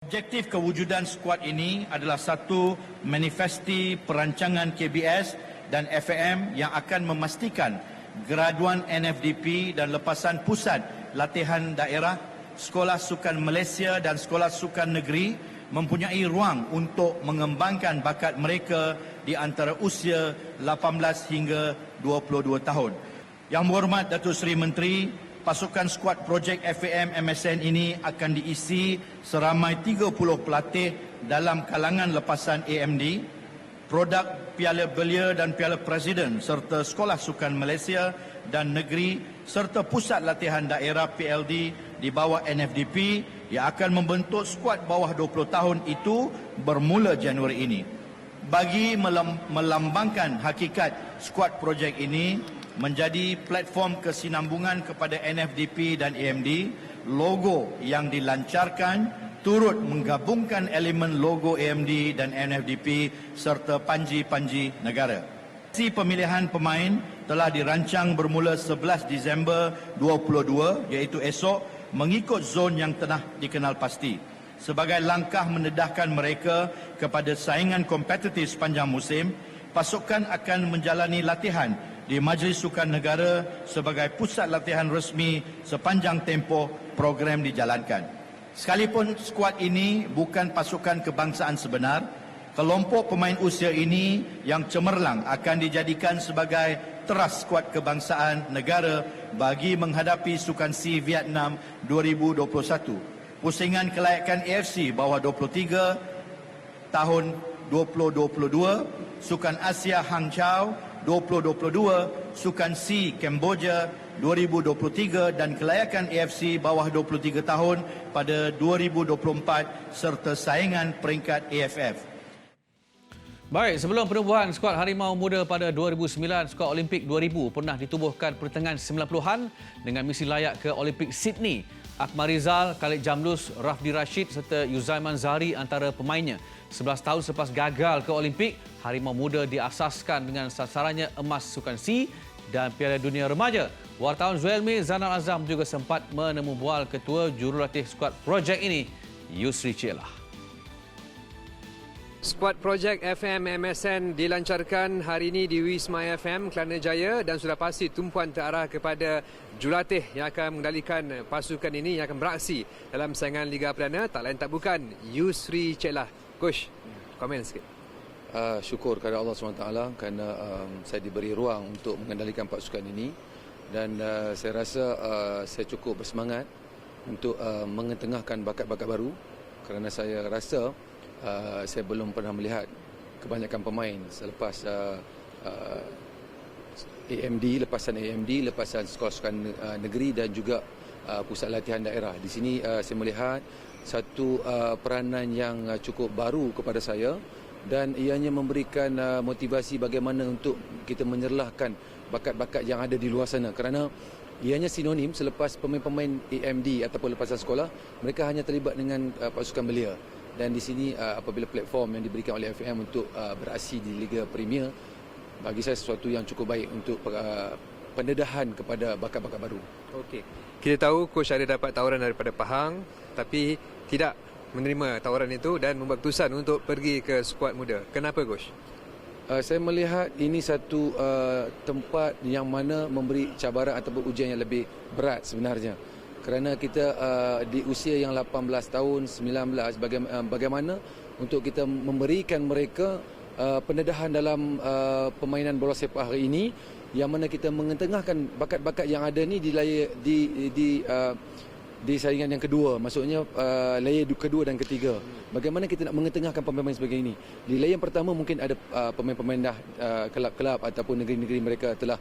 Objektif kewujudan skuad ini adalah satu, manifesti perancangan KBS dan FAM yang akan memastikan graduan NFDP dan lepasan pusat latihan daerah, Sekolah Sukan Malaysia dan Sekolah Sukan Negeri mempunyai ruang untuk mengembangkan bakat mereka di antara usia 18 hingga 22 tahun. Yang berhormat Datuk Seri Menteri, pasukan skuad projek FAM MSN ini akan diisi seramai 30 pelatih dalam kalangan lepasan AMD, produk Piala Belia dan Piala Presiden serta Sekolah Sukan Malaysia dan Negeri serta pusat latihan daerah PLD di bawah NFDP yang akan membentuk skuad bawah 20 tahun itu bermula Januari ini. Bagi melambangkan hakikat skuad projek ini menjadi platform kesinambungan kepada NFDP dan AMD, logo yang dilancarkan turut menggabungkan elemen logo AMD dan NFDP serta panji-panji negara. Sesi pemilihan pemain telah dirancang bermula 11 Disember 2022 iaitu esok mengikut zon yang telah dikenal pasti. Sebagai langkah mendedahkan mereka kepada saingan kompetitif sepanjang musim, pasukan akan menjalani latihan di Majlis Sukan Negara sebagai pusat latihan resmi sepanjang tempoh program dijalankan. Sekalipun skuad ini bukan pasukan kebangsaan sebenar, kelompok pemain usia ini yang cemerlang akan dijadikan sebagai teras skuad kebangsaan negara bagi menghadapi Sukan C Vietnam 2021. Pusingan kelayakan AFC bawah 23 tahun 2022, Sukan Asia Hangzhou 2022, Sukan C Kamboja 2023 dan kelayakan AFC bawah 23 tahun pada 2024 serta saingan peringkat AFF. Baik, sebelum penubuhan skuad Harimau Muda pada 2009, skuad Olimpik 2000 pernah ditubuhkan pertengahan 90-an dengan misi layak ke Olimpik Sydney. Akmal Rizal, Khalid Jamlus, Rafdi Rashid serta Yuzaiman Zahari antara pemainnya. 11 tahun selepas gagal ke Olimpik, Harimau Muda diasaskan dengan sasarannya emas Sukan C dan Piala Dunia Remaja. Wartawan Zuelmi Zanal Azam juga sempat menemu bual ketua jurulatih skuad projek ini, Yusri Cielah. Skuad projek FM MSN dilancarkan hari ini di Wisma FM Kelana Jaya dan sudah pasti tumpuan terarah kepada jurulatih yang akan mengendalikan pasukan ini yang akan beraksi dalam saingan Liga Perdana, tak lain tak bukan Yusri Cielah. Coach, komen sikit. Syukur kepada Allah SWT kerana saya diberi ruang untuk mengendalikan pasukan ini dan saya rasa saya cukup bersemangat untuk mengetengahkan bakat-bakat baru kerana saya rasa saya belum pernah melihat kebanyakan pemain selepas AMD, lepasan Sekolah Sukan Negeri dan juga pusat latihan daerah. Di sini saya melihat satu peranan yang cukup baru kepada saya dan ianya memberikan motivasi bagaimana untuk kita menyerlahkan bakat-bakat yang ada di luar sana kerana ianya sinonim selepas pemain-pemain AMD ataupun lepasan sekolah mereka hanya terlibat dengan pasukan belia. Dan di sini apabila platform yang diberikan oleh FM untuk beraksi di Liga Premier, bagi saya sesuatu yang cukup baik untuk pendedahan kepada bakat-bakat baru. Okey. Kita tahu coach ada dapat tawaran daripada Pahang tapi tidak menerima tawaran itu dan membuat keputusan untuk pergi ke skuad muda. Kenapa coach? Saya melihat ini satu tempat yang mana memberi cabaran ataupun ujian yang lebih berat sebenarnya. Kerana kita di usia yang 18 tahun, 19, bagaimana untuk kita memberikan mereka pendedahan dalam permainan bola sepak hari ini yang mana kita mengetengahkan bakat-bakat yang ada ni di saingan yang kedua, maksudnya layer kedua dan ketiga. Bagaimana kita nak mengetengahkan pemain-pemain sebagai ini? Di layer pertama mungkin ada pemain-pemain dah kelab-kelab ataupun negeri-negeri mereka telah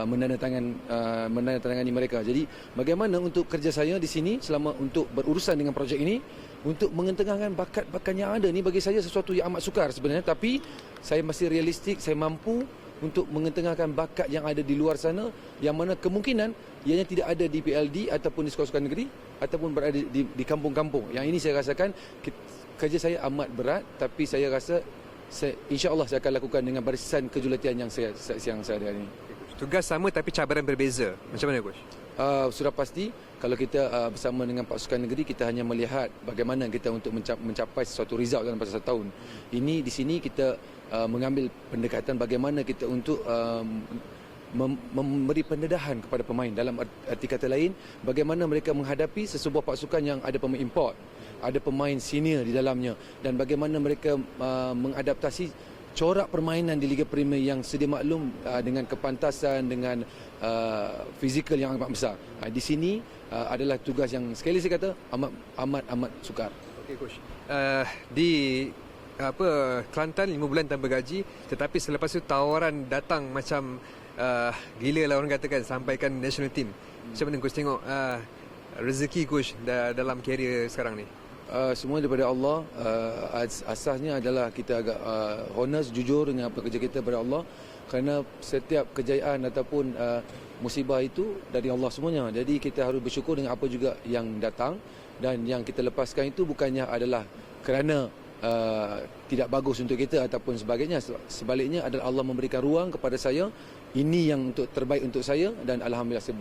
menandatangani mereka. Jadi bagaimana untuk kerja saya di sini selama untuk berurusan dengan projek ini untuk mengetengahkan bakat-bakat yang ada ni bagi saya sesuatu yang amat sukar sebenarnya, tapi saya masih realistik, saya mampu untuk mengetengahkan bakat yang ada di luar sana yang mana kemungkinan ianya tidak ada di PLD ataupun di sekolah sukan negeri ataupun berada di kampung-kampung. Yang ini saya rasakan kerja saya amat berat, tapi saya rasa insya-Allah saya akan lakukan dengan barisan kejulatian yang saya ada hari ini. tugas sama tapi cabaran berbeza. Macam mana Coach? Sudah pasti kalau kita bersama dengan pasukan negeri, kita hanya melihat bagaimana kita untuk mencapai sesuatu result dalam masa 1 tahun. Di sini kita mengambil pendekatan bagaimana kita untuk memberi pendedahan kepada pemain. Dalam arti kata lain, bagaimana mereka menghadapi sesebuah pasukan yang ada pemain import, ada pemain senior di dalamnya, dan bagaimana mereka mengadaptasi corak permainan di Liga Premier yang sedia maklum dengan kepantasan, dengan fizikal yang amat besar. Di sini adalah tugas yang sekali saya kata amat sukar. Okey Coach. Di Kelantan 5 bulan tanpa gaji, tetapi selepas itu tawaran datang macam gila lah orang katakan, sampaikan national team. Macam mana Coach tengok rezeki Coach dalam karier sekarang ni? Semua daripada Allah. Asasnya adalah kita agak honest, jujur dengan apa kerja kita kepada Allah, kerana setiap kejayaan ataupun musibah itu dari Allah semuanya. Jadi kita harus bersyukur dengan apa juga yang datang, dan yang kita lepaskan itu bukannya adalah kerana tidak bagus untuk kita ataupun sebagainya. Sebaliknya adalah Allah memberikan ruang kepada saya, ini yang untuk terbaik untuk saya, dan alhamdulillah saya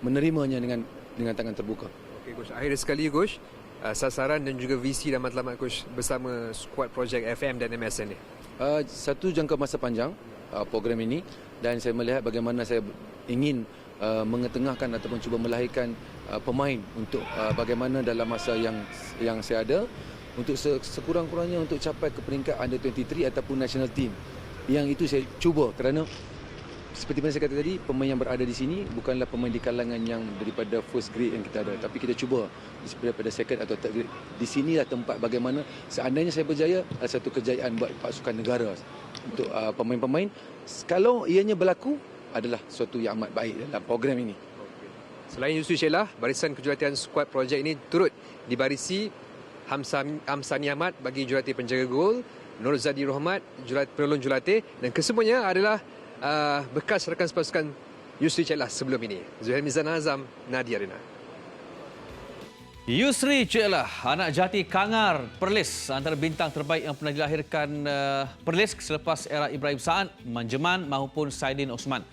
menerimanya dengan tangan terbuka. Okey Coach, akhir sekali Coach, sasaran dan juga visi dan matlamat Coach bersama skuad projek FM dan MSN ni. Satu jangka masa panjang program ini, dan saya melihat bagaimana saya ingin mengetengahkan ataupun cuba melahirkan pemain untuk bagaimana dalam masa yang saya ada, untuk sekurang-kurangnya untuk capai ke peringkat under 23 ataupun national team. Yang itu saya cuba, kerana seperti mana saya kata tadi, pemain yang berada di sini bukanlah pemain di kalangan yang daripada first grade yang kita ada, tapi kita cuba daripada second atau third grade. Di sinilah tempat bagaimana seandainya saya berjaya, ada satu kejayaan buat pasukan negara untuk pemain-pemain. Kalau ianya berlaku, adalah sesuatu yang amat baik dalam program ini. Selain Yusri Shelah, barisan kejuratian skuad projek ini turut dibarisi Hamsani Ahmad bagi jurulatih penjaga gol, Nur Zadi Rohmat penolong jurulatih, dan kesemuanya adalah bekas rakan pasukan Yusri Shelah sebelum ini. Zuhair Mizan Azam, Nadia Arena. Yusri Shelah, anak jati Kangar Perlis, antara bintang terbaik yang pernah dilahirkan Perlis selepas era Ibrahim Saad, Manjeman maupun Saidin Osman.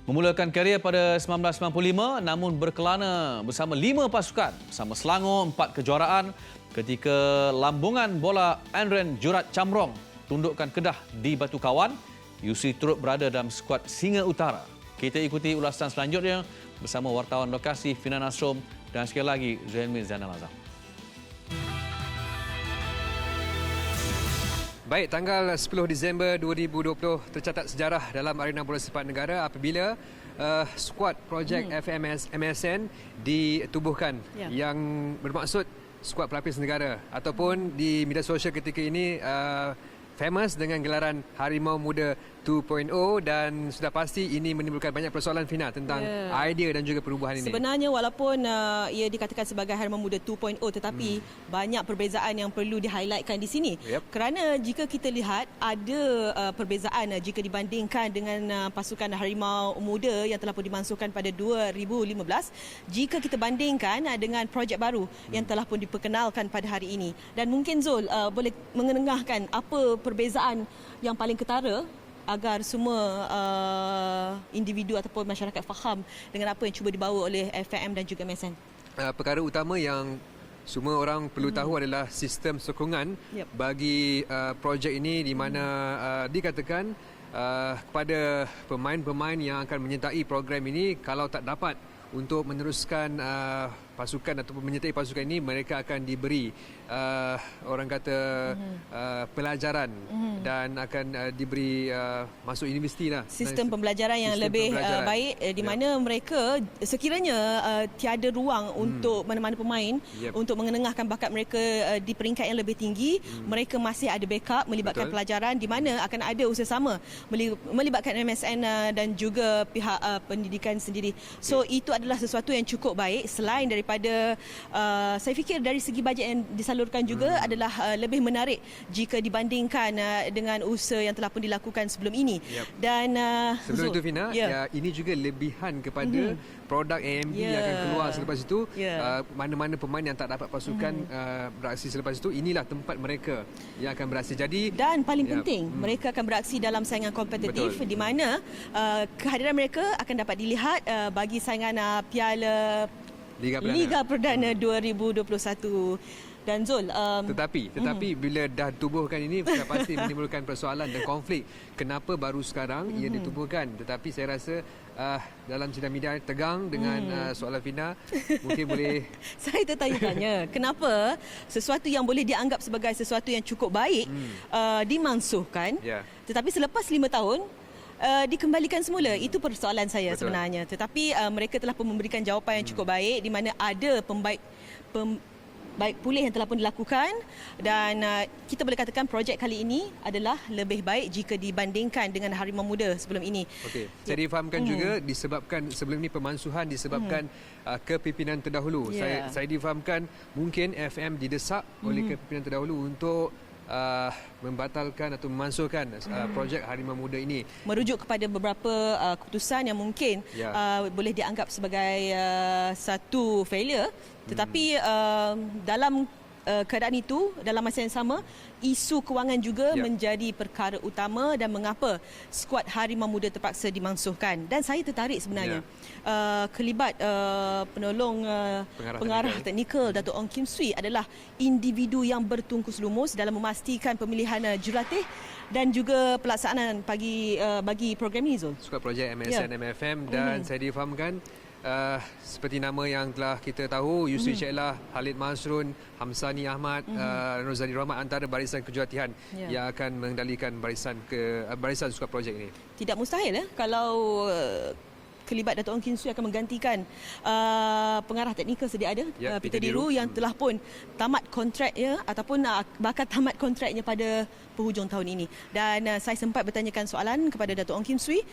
Memulakan karier pada 1995, namun berkelana bersama 5 pasukan, bersama Selangor 4 kejuaraan, ketika lambungan bola Andren Jurat Camrong tundukkan Kedah di Batu Kawan. Yusri turut berada dalam skuad Singa Utara. Kita ikuti ulasan selanjutnya bersama wartawan lokasi Fina Nasrom dan sekali lagi Zainul Zainal Azam. Baik, tanggal 10 Disember 2020 tercatat sejarah dalam arena bola sepak negara apabila skuad projek MSN ditubuhkan, yang bermaksud skuad pelapis negara, ataupun di media sosial ketika ini famous dengan gelaran Harimau Muda 2.0, dan sudah pasti ini menimbulkan banyak persoalan Fina tentang idea dan juga perubahan ini. Sebenarnya walaupun ia dikatakan sebagai Harimau Muda 2.0, tetapi banyak perbezaan yang perlu di-highlightkan di sini. Kerana jika kita lihat ada perbezaan jika dibandingkan dengan pasukan Harimau Muda yang telah pun dimansuhkan pada 2015, jika kita bandingkan dengan projek baru yang telah pun diperkenalkan pada hari ini. Dan mungkin Zul boleh mengenengahkan apa perbezaan yang paling ketara agar semua individu ataupun masyarakat faham dengan apa yang cuba dibawa oleh FAM dan juga MSN. Perkara utama yang semua orang perlu tahu adalah sistem sokongan bagi projek ini, di mana dikatakan kepada pemain-pemain yang akan menyertai program ini, kalau tak dapat untuk meneruskan pasukan ataupun menyertai pasukan ini, mereka akan diberi orang kata pelajaran dan akan diberi masuk universiti lah. Sistem pembelajaran yang lebih baik, di mana mereka sekiranya tiada ruang untuk mana-mana pemain untuk mengenengahkan bakat mereka di peringkat yang lebih tinggi, mereka masih ada backup melibatkan pelajaran, di mana akan ada usaha sama melibatkan MSN dan juga pihak pendidikan sendiri. So itu adalah sesuatu yang cukup baik selain daripada daripada saya fikir dari segi bajet yang disalurkan juga adalah lebih menarik jika dibandingkan dengan usaha yang telah pun dilakukan sebelum ini. Dan sebelum itu Fina, ini juga lebihan kepada produk AMD yang akan keluar selepas itu. Mana-mana pemain yang tak dapat pasukan beraksi selepas itu, inilah tempat mereka yang akan beraksi. Jadi dan paling penting, mereka akan beraksi dalam saingan kompetitif di mana kehadiran mereka akan dapat dilihat bagi saingan Piala Liga Perdana 2021. Dan Zul, tetapi bila dah tubuhkan ini sudah pasti menimbulkan persoalan dan konflik. Kenapa baru sekarang ia ditubuhkan? Tetapi saya rasa dalam sidang media tegang dengan soalan Fina, mungkin boleh saya tertanya-tanya kenapa sesuatu yang boleh dianggap sebagai sesuatu yang cukup baik dimansuhkan, tetapi selepas 5 tahun dikembalikan semula. Itu persoalan saya sebenarnya. Tetapi mereka telah pun memberikan jawapan yang cukup baik di mana ada baik pulih yang telah pun dilakukan, dan kita boleh katakan projek kali ini adalah lebih baik jika dibandingkan dengan Harimau Muda sebelum ini. Okey, saya difahamkan juga disebabkan sebelum ini pemansuhan disebabkan kepimpinan terdahulu. Saya difahamkan mungkin FM didesak oleh kepimpinan terdahulu untuk membatalkan atau memansuhkan projek Harimau Muda ini. Merujuk kepada beberapa keputusan yang mungkin boleh dianggap sebagai satu failure, tetapi dalam keadaan itu, dalam masa yang sama, isu kewangan juga menjadi perkara utama dan mengapa skuad Harimau Muda terpaksa dimansuhkan. Dan saya tertarik sebenarnya kelibat penolong pengarah teknikal Dato' Ong Kim Swee adalah individu yang bertungkus lumus dalam memastikan pemilihan jurulatih dan juga pelaksanaan bagi program ini, Zul. Skuad projek MSN MFM dan saya difahamkan seperti nama yang telah kita tahu, Yusri Syeklah, Khalid Masrun, Hamsani Ahmad, Rozani Rahmat antara barisan kejuratihan yang akan mengendalikan barisan skuad projek ini. Tidak mustahil kalau kelibat Dato' Ong Kim Swee akan menggantikan pengarah teknikal sedia ada, Peter Diru yang telah pun tamat kontraknya ataupun bakal tamat kontraknya pada penghujung tahun ini. Dan saya sempat bertanyakan soalan kepada Dato' Ong Kim Swee.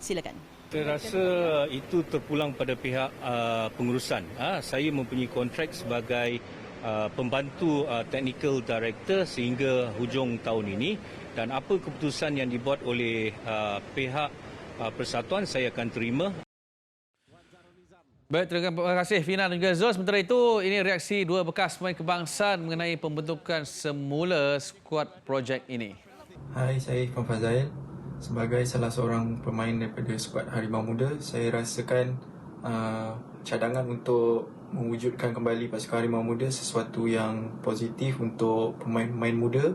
Silakan. Saya rasa itu terpulang pada pihak pengurusan. Saya mempunyai kontrak sebagai pembantu technical director sehingga hujung tahun ini, dan apa keputusan yang dibuat oleh pihak persatuan saya akan terima. Baik, terima kasih Fina dan juga Zul. Sementara itu, ini reaksi dua bekas pemain kebangsaan mengenai pembentukan semula skuad projek ini. Hai, saya Irfan Fazail. Sebagai salah seorang pemain daripada skuad Harimau Muda, saya rasakan cadangan untuk mewujudkan kembali pasukan Harimau Muda sesuatu yang positif untuk pemain-pemain muda,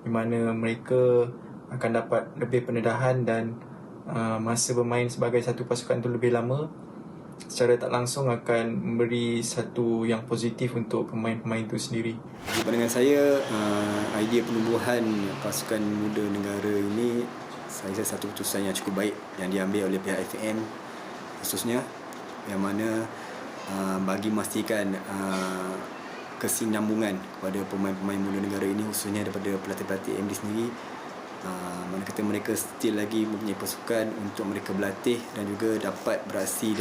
di mana mereka akan dapat lebih pendedahan dan masa bermain sebagai satu pasukan itu lebih lama. Secara tak langsung akan memberi satu yang positif untuk pemain-pemain itu sendiri. Di pandangan saya, idea penubuhan pasukan muda negara ini saya rasa satu keputusan yang cukup baik yang diambil oleh pihak FAM khususnya, yang mana bagi memastikan kesinambungan kepada pemain-pemain muda negara ini, khususnya daripada pelatih-pelatih MD sendiri. Mana kata mereka still lagi mempunyai pasukan untuk mereka berlatih dan juga dapat beraksi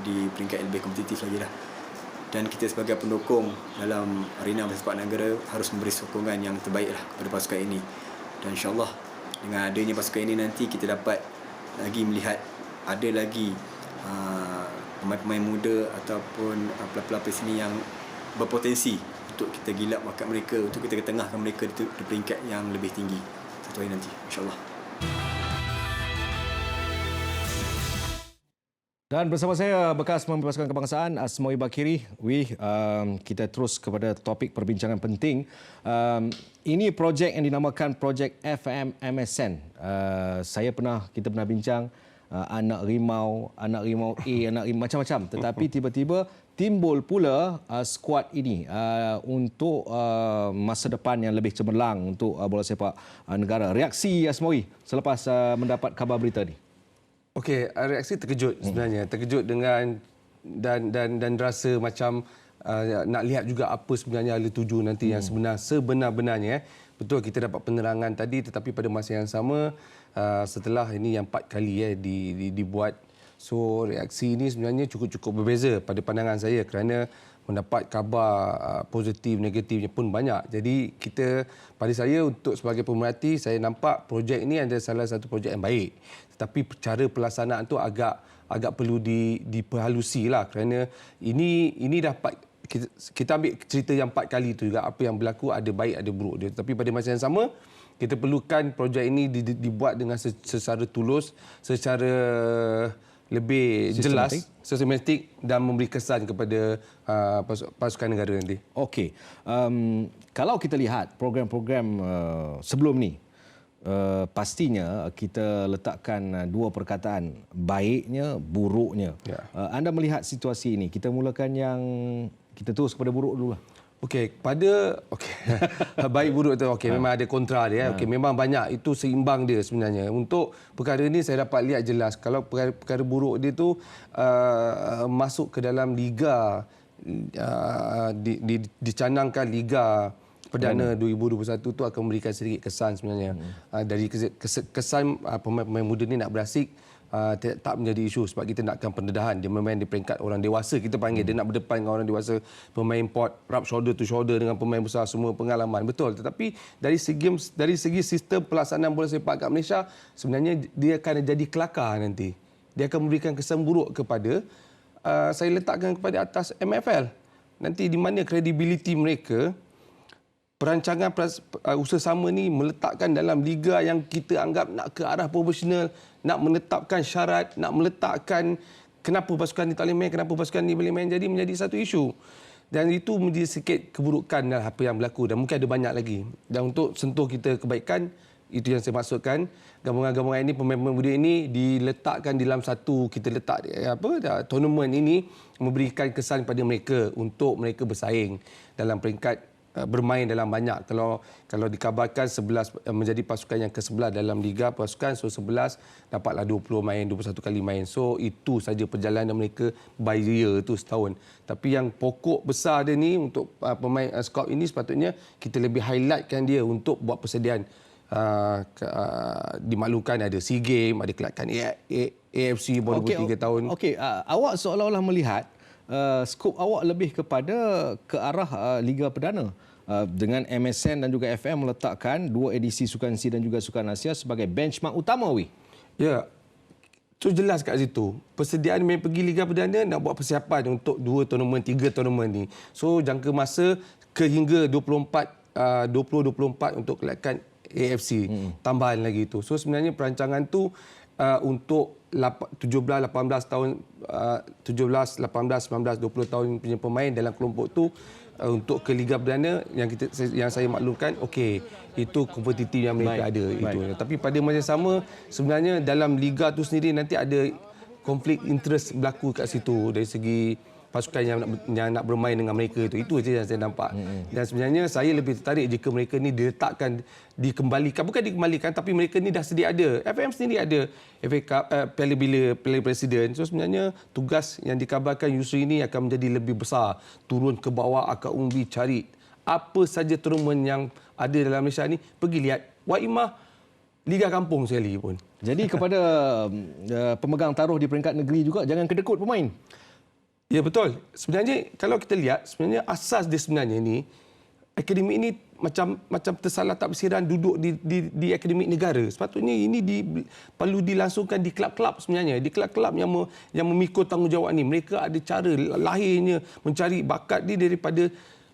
di peringkat yang lebih kompetitif lagi lah. Dan kita sebagai pendukung dalam arena bersepak negara harus memberi sokongan yang terbaik lah kepada pasukan ini. Dan insyaAllah dengan adanya pasukan ini nanti kita dapat lagi melihat ada lagi pemain-pemain muda ataupun pelapis ini yang berpotensi untuk kita gilap bakat mereka, untuk kita ketengahkan mereka di peringkat yang lebih tinggi satu hari nanti, insyaAllah. Dan bersama saya bekas pemain pasukan kebangsaan Asmawi Bakiri. Kita terus kepada topik perbincangan penting. Ini projek yang dinamakan projek FM MSN. Kita pernah bincang anak rimau A, anak rimau macam-macam. Tetapi tiba-tiba timbul pula skuad ini untuk masa depan yang lebih cemerlang untuk bola sepak negara. Reaksi Asmawi selepas mendapat khabar berita ini? Okey, reaksi terkejut sebenarnya. Terkejut dengan dan rasa macam nak lihat juga apa sebenarnya ala tuju nanti yang sebenar-benarnya. Betul kita dapat penerangan tadi, tetapi pada masa yang sama setelah ini yang 4 kali dibuat So reaksi ini sebenarnya cukup berbeza pada pandangan saya kerana mendapat khabar positif, negatifnya pun banyak. Jadi pada saya untuk sebagai pemerhati, saya nampak projek ini adalah salah satu projek yang baik. Tetapi cara pelaksanaan tu agak perlu diperhalusi lah kerana ini dapat kita ambil cerita yang 4 kali tu juga, apa yang berlaku ada baik ada buruk dia. Tapi pada masa yang sama kita perlukan projek ini dibuat dengan secara tulus, secara lebih jelas, sistematik dan memberi kesan kepada pasukan negara nanti. Okey. Kalau kita lihat program-program sebelum ni, pastinya kita letakkan dua perkataan, baiknya, buruknya. Ya. Anda melihat situasi ini, kita mulakan yang kita terus kepada buruk dululah. Okey, baik buruk tu memang ada kontra dia. Okey, memang banyak, itu seimbang dia sebenarnya. Untuk perkara ni saya dapat lihat jelas kalau perkara buruk dia tu masuk ke dalam liga dicanangkan liga Perdana 2021 tu akan memberikan sedikit kesan sebenarnya. Dari kesan pemain-pemain muda ni nak berasik tak menjadi isu sebab kita nakkan pendedahan. Dia bermain di peringkat orang dewasa, kita panggil. Dia nak berdepan dengan orang dewasa, pemain import, rub shoulder to shoulder dengan pemain besar, semua pengalaman. Betul. Tetapi dari segi sistem pelaksanaan bola sepak kat Malaysia, sebenarnya dia akan jadi kelakar nanti. Dia akan memberikan kesan buruk kepada, saya letakkan kepada atas MFL. Nanti di mana kredibiliti mereka, perancangan usaha sama ni meletakkan dalam liga yang kita anggap nak ke arah profesional, nak menetapkan syarat, nak meletakkan kenapa pasukan ni tak boleh main, kenapa pasukan ni boleh main, jadi menjadi satu isu. Dan itu menjadi sikit keburukan dalam apa yang berlaku dan mungkin ada banyak lagi. Dan untuk sentuh kita kebaikan, itu yang saya maksudkan, gabungan-gabungan ini, pemain-pemain muda ini diletakkan dalam satu, kita letak tournament ini memberikan kesan kepada mereka untuk mereka bersaing dalam peringkat bermain dalam banyak. Kalau dikabarkan 11 menjadi pasukan yang ke-11 dalam liga pasukan, so 11 dapatlah 20 main, 21 kali main. So itu saja perjalanan mereka by year tu setahun. Tapi yang pokok besar dia ni untuk pemain scout ini sepatutnya kita lebih highlightkan dia untuk buat persediaan. Dimaklumkan ada SEA Games, ada kelakkan AFC baru 3 tahun. Okey, awak seolah-olah melihat skop awak lebih kepada ke arah Liga Perdana dengan MSN dan juga FM meletakkan dua edisi Sukan SEA dan juga Sukan Asia sebagai benchmark utama. Ya, tu jelas kat situ. Persediaan main pergi Liga Perdana nak buat persiapan untuk 2 tournament, 3 tournament ni. So jangka masa hingga 2024 untuk kelakkan AFC tambahan lagi tu. So sebenarnya perancangan tu untuk 17, 18 tahun 17, 18, 19, 20 tahun punya pemain dalam kelompok tu untuk ke Liga Perdana yang saya maklumkan, okey, itu kompetitif yang mereka ada itu. Tapi pada masa sama sebenarnya dalam liga tu sendiri nanti ada konflik interest berlaku kat situ dari segi pasukan yang nak bermain dengan mereka itu. Itu saja yang saya nampak. Dan sebenarnya saya lebih tertarik jika mereka ni dikembalikan, bukan dikembalikan, tapi mereka ni dah sedia ada. FM sendiri ada FA Cup, Piala Presiden. So sebenarnya tugas yang dikabarkan Yusri ini akan menjadi lebih besar. Turun ke bawah akar umbi, cari apa saja tournament yang ada dalam Malaysia ni, pergi lihat. Waimah Liga Kampung sekali pun. Jadi kepada pemegang taruh di peringkat negeri juga, jangan kedekut pemain. Ya, betul. Sebenarnya kalau kita lihat, sebenarnya asas dia sebenarnya ni, akademik ini macam tersalah tak bersiran duduk di akademik negara. Sepatutnya ini perlu dilangsungkan di kelab-kelab sebenarnya. Di kelab-kelab yang memikul tanggungjawab ni. Mereka ada cara lahirnya mencari bakat ni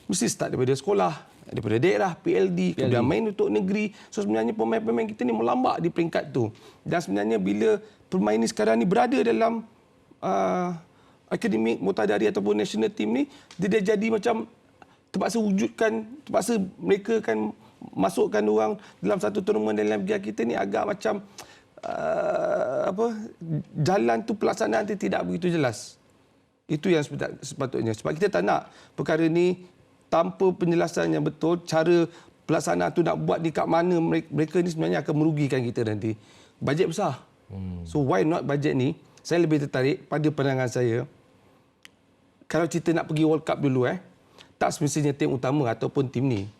mesti start daripada sekolah, daripada daerah, PLD, kemudian main untuk negeri. So sebenarnya pemain-pemain kita ni melambak di peringkat tu. Dan sebenarnya bila pemain ni sekarang ni berada dalam akademik Mutadari ataupun national team ni, dia jadi macam terpaksa mereka akan masukkan orang dalam satu tournament dalam liga kita ni agak macam jalan tu pelaksanaan tu tidak begitu jelas. Itu yang sepatutnya. Sebab kita tak nak perkara ni tanpa penjelasan yang betul, cara pelaksanaan tu nak buat di kat mana, mereka ni sebenarnya akan merugikan kita nanti. Bajet besar. So why not bajet ni? Saya lebih tertarik pada pandangan saya, kalau kita nak pergi World Cup dulu, tak semestinya tim utama ataupun tim ni.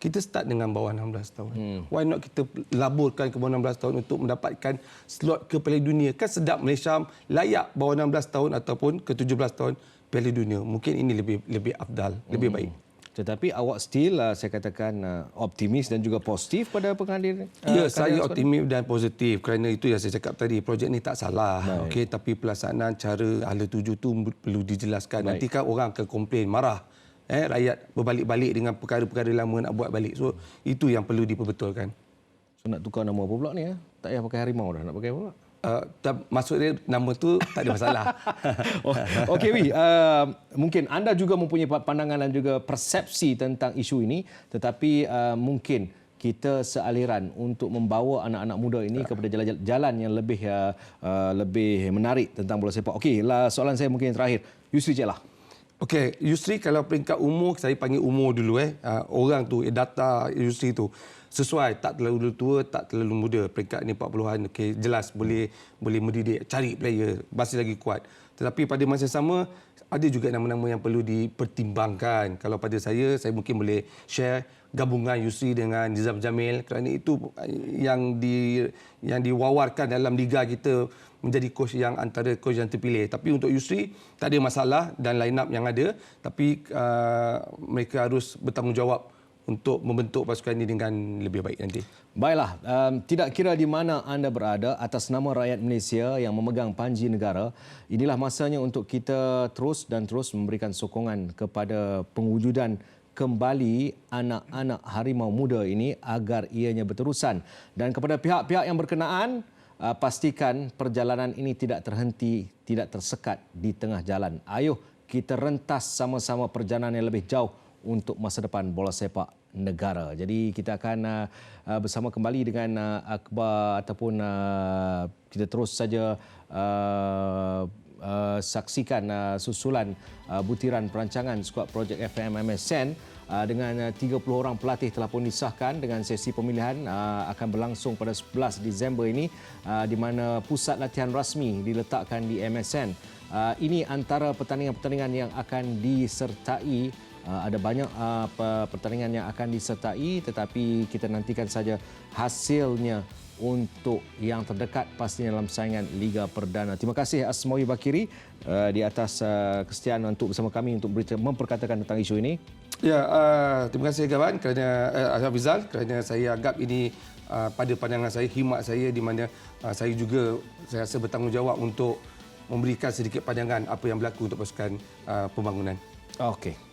kita start dengan bawah 16 tahun. Why not kita laburkan ke bawah 16 tahun untuk mendapatkan slot ke Piala Dunia? Kan sedap Malaysia layak bawah 16 tahun ataupun ke 17 tahun Piala Dunia. Mungkin ini lebih afdal, lebih baik. Tetapi awak still saya katakan optimis dan juga positif pada penghadiran. Ya, saya optimis dan positif kerana itu yang saya cakap tadi, projek ni tak salah. Okey, tapi pelaksanaan cara Hala Tuju tu perlu dijelaskan. Nanti kan orang akan komplain, marah. Rakyat berbalik-balik dengan perkara-perkara lama nak buat balik. So itu yang perlu diperbetulkan. So nak tukar nama apa pula ni? Tak payah pakai harimau dah, nak pakai apa pula? Maksud dia nama tu tak ada masalah. Okey Wi, mungkin anda juga mempunyai pandangan dan juga persepsi tentang isu ini, tetapi mungkin kita sealiran untuk membawa anak-anak muda ini kepada jalan yang lebih menarik tentang bola sepak. Okey, soalan saya mungkin terakhir. Yusri je lah. Okey, Yusri kalau peringkat umur, saya panggil umur dulu. Orang tu, data Yusri tu sesuai, tak terlalu tua, tak terlalu muda. Peringkat ni 40-an, okey, jelas boleh mendidik, cari player, masih lagi kuat. Tetapi pada masa sama, ada juga nama-nama yang perlu dipertimbangkan. Kalau pada saya mungkin boleh share gabungan Yusri dengan Nizam Jamil kerana itu yang diwawarkan dalam liga kita menjadi coach yang antara coach yang terpilih. Tapi untuk Yusri tak ada masalah dan line up yang ada, tapi mereka harus bertanggungjawab untuk membentuk pasukan ini dengan lebih baik nanti. Baiklah, tidak kira di mana anda berada, atas nama rakyat Malaysia yang memegang panji negara, inilah masanya untuk kita terus memberikan sokongan kepada pengujudan kembali anak-anak harimau muda ini agar ianya berterusan. Dan kepada pihak-pihak yang berkenaan, pastikan perjalanan ini tidak terhenti, tidak tersekat di tengah jalan. Ayuh kita rentas sama-sama perjalanan yang lebih jauh untuk masa depan bola sepak negara. Jadi kita akan bersama kembali dengan akhbar ataupun kita terus saja saksikan susulan butiran perancangan skuad projek FM MSN dengan 30 orang pelatih telah pun disahkan dengan sesi pemilihan akan berlangsung pada 11 Disember ini di mana pusat latihan rasmi diletakkan di MSN. Ini antara pertandingan-pertandingan yang akan disertai. Ada banyak pertandingan yang akan disertai, tetapi kita nantikan saja hasilnya untuk yang terdekat pastinya dalam saingan Liga Perdana. Terima kasih Asmawi Bakiri di atas kesetiaan untuk bersama kami untuk memperkatakan tentang isu ini. Ya, terima kasih kawan kerana Afizal, kerana saya anggap ini pada pandangan saya, khidmat saya di mana saya juga saya rasa bertanggungjawab untuk memberikan sedikit pandangan apa yang berlaku untuk pasukan pembangunan. Okey.